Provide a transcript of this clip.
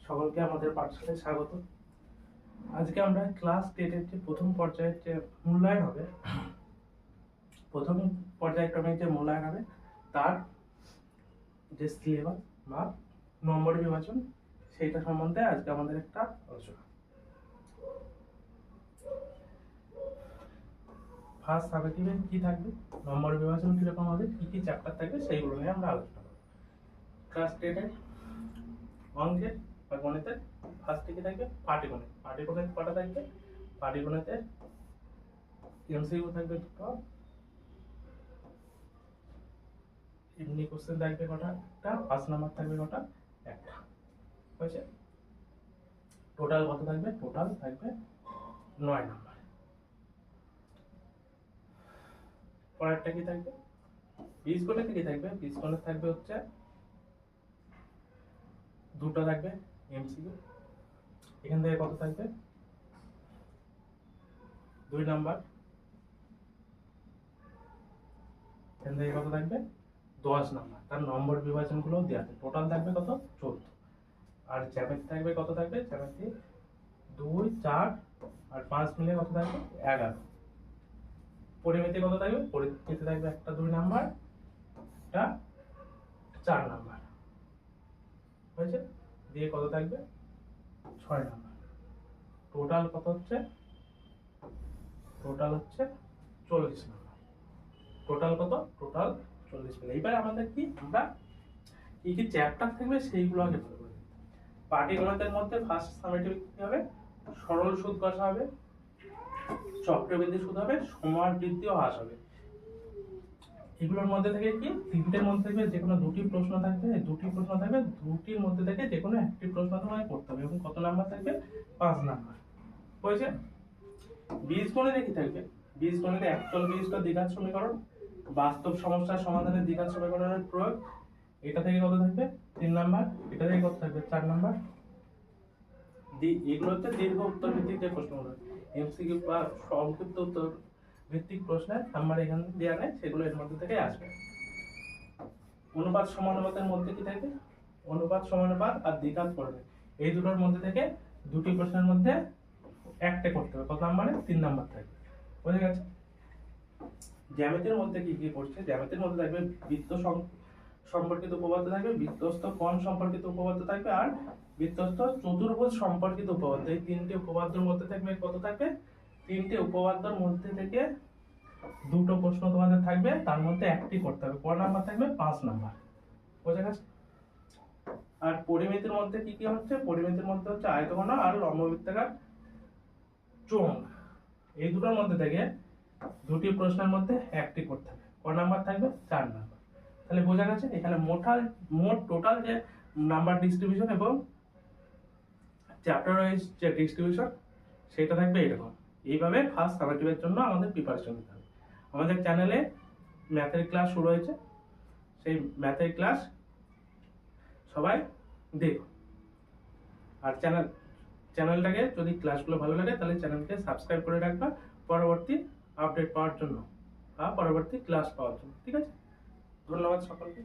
সকলকে আমাদের পাঠশালায় স্বাগত। আজকে আমরা ক্লাস 10 এর যে প্রথম পর্যায়ের যে মূল্যায়ন হবে, প্রথম পর্যায়ক্রমিক যে মূল্যায়ন হবে তার যে সিলেবাস বা নম্বর বিভাজন সেইটা সম্বন্ধে আজকে আমাদের একটা আলোচনা। ফার্স্ট সামেটিভে কি থাকবে, নম্বর বিভাজন কিরকম হবে, কি কি চ্যাপ্টার থাকবে সেইগুলো নিয়ে আমরা আলোচনা করব। ক্লাস 10 এর অঙ্কের বা গণিতের ফার্স্টে কি থাকবে, পাটিগণিত। পাটিগণিত কটা থাকবে, পাটিগণিতের এমসিকিউ থাকবে দুটো, এমনি কোশ্চেন থাকবে কটা, একটা 5 নাম্বার থাকবে কটা, একটা। হয়েছে? টোটাল কত থাকবে, টোটাল থাকবে 9 নাম্বার। পরেরটা কি থাকবে, বীজগণিতে কি থাকবে, বীজগণিত থাকবে হচ্ছে দুটো থাকবে এমসিকিউ। এখান থেকে কত থাকবে, 2 নাম্বার। এখান থেকে কত থাকবে, 10 নাম্বার। তার নম্বর বিভাজন গুলো দেওয়া আছে। টোটাল থাকবে কত, 14। আর জ্যামিতি থাকবে কত থাকবে, জ্যামিতি 2, 4 আর 5 মিলে কত থাকবে, 11। পরিমিতি কত থাকবে, পরিমিতি থাকবে একটা 2 নাম্বার, একটা 4 নাম্বার। হয়েছে? দিয়ে কত থাকবে, 6 নাম্বার। টোটাল কত হচ্ছে, টোটাল হচ্ছে 40 নাম্বার। টোটাল কত, টোটাল 40 মিলে। এবার আমাদের কি, আমরা কি কি চ্যাপ্টার থাকবে সেইগুলো আগে ভালো করে। পাটিগণিতের মধ্যে ফার্স্ট সামেটিভ কি হবে, সরল সুদ কষা হবে, চক্রবৃদ্ধি সুদ হবে, সমাবৃদ্ধি ও হ্রাস হবে। এগুলোর মধ্যে থেকে কি, তিনটের মধ্যে থেকে যে কোনো দুটি প্রশ্ন থাকবে, দুটি প্রশ্ন থাকবে, দুটির মধ্যে থেকে যে কোনো একটি প্রশ্ন তোমাকে করতে হবে। এবং কত নাম্বার থাকবে, 5 নাম্বার। হয়েছে? বীজগণিতে কি থাকবে, বীজগণিতে একচল বিশিষ্ট দ্বিঘাত সমীকরণ, বাস্তব সমস্যার সমাধানের দ্বিঘাত সমীকরণের প্রয়োগ, এটা থেকে কত থাকবে, 3 নাম্বার। এটা থেকে কত থাকবে, 4 নাম্বার। এগুলো হচ্ছে দীর্ঘ উত্তর ভিত্তিক যে প্রশ্নগুলো, এমসিকিউ বা সংক্ষিপ্ত উত্তর ভিত্তিক প্রশ্নের নাম্বার এখানে দেওয়া নেই, সেগুলো এর মধ্যে থেকে আসবে। অনুপাত সমানুপাতের মধ্যে কি থাকবে, অনুপাত সমানুপাত আর দ্বিঘাত করবে, এই দুটোর মধ্যে থেকে দুটি প্রশ্নের মধ্যে একটা করতে হবে। কত নাম্বারে, 3 নাম্বার থাকবে। বুঝে গেছে? জ্যামিতির মধ্যে কি কি পড়ছে, জ্যামিতির মধ্যে থাকবে বৃত্ত সম্পর্কিত উপপাদ্য থাকবে, বৃত্তস্থ কোণ সম্পর্কিত উপপাদ্য থাকবে, আর বৃত্তস্থ চতুর্ভুজ সম্পর্কিত উপপাদ্য। এই তিনটে উপপাদ্যের মধ্যে থাকবে কত থাকবে, তিনটে উপপাদ্যের মধ্যে থেকে দুটো প্রশ্ন তোমাদের থাকবে, তার মধ্যে একটি করতে হবে। কত নাম্বার থাকবে, 5 নাম্বার। বুঝে গেছে? আর পরিমিতির মধ্যে কি কি হচ্ছে, পরিমিতির মধ্যে হচ্ছে আয়তঘন আর লম্ববৃত্তাকার চোঙ। এই দুটোর মধ্যে থেকে দুটি প্রশ্নের মধ্যে একটি করতে হবে। কত নাম্বার থাকবে, 4 নাম্বার। তাহলে বোঝা গেছে এখানে মোট টোটাল যে নাম্বার ডিস্ট্রিবিউশন এবং চ্যাপ্টার ওয়াইজ যে ডিস্ট্রিবিউশন সেটা থাকবে এরকম। এইভাবে ফার্স্ট সামেটিভের জন্য আমাদের প্রিপারেশন নিতে হবে। আমাদের চ্যানেলে ম্যাথের ক্লাস শুরু হয়েছে, সেই ম্যাথের ক্লাস সবাই দেখো। আর চ্যানেলটাকে যদি ক্লাসগুলো ভালো লাগে তাহলে চ্যানেলকে সাবস্ক্রাইব করে রাখবা পরবর্তী আপডেট পাওয়ার জন্য বা পরবর্তী ক্লাস পাওয়ার জন্য। ঠিক আছে? ধন্যবাদ সকলকে।